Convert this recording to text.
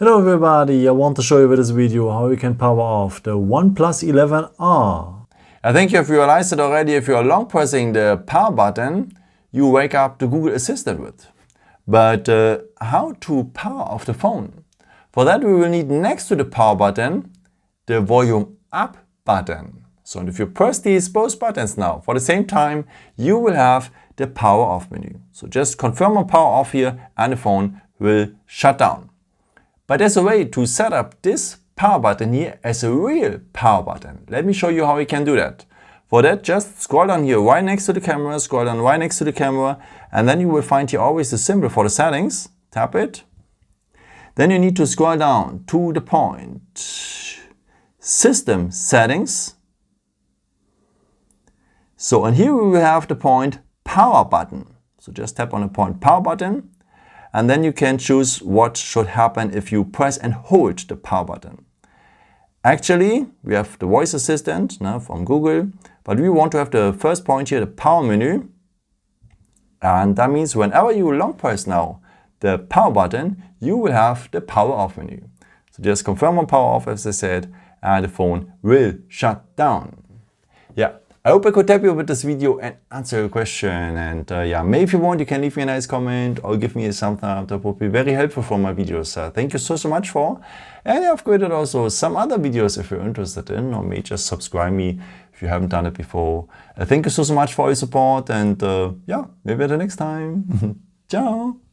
Hello everybody, I want to show you with this video how you can power off the OnePlus 11R. I think you have realized it already. If you're long pressing the power button, you wake up the Google Assistant with. But how to power off the phone? For that we will need next to the power button, the volume up button. So if you press these both buttons now for the same time, you will have the power off menu. So just confirm on power off here and the phone will shut down. But there's a way to set up this power button here as a real power button. Let me show you how we can do that. For that, just scroll down here right next to the camera, scroll down right next to the camera, and then you will find here always the symbol for the settings. Tap it. Then you need to scroll down to the point System Settings. So, and here we will have the point Power button. So just tap on the point Power button. And then you can choose what should happen if you press and hold the power button. Actually, we have the voice assistant now from Google, but we want to have the first point here, the power menu. And that means whenever you long press now the power button, you will have the power off menu. So just confirm on power off as I said, and the phone will shut down. Yeah. I hope I could help you with this video and answer your question. And yeah, maybe if you want, you can leave me a nice comment or give me a thumbs up. That would be very helpful for my videos. Thank you so much for. And I've created also some other videos if you're interested in, or maybe just subscribe me if you haven't done it before. Thank you so much for your support, and yeah, maybe at the next time. Ciao.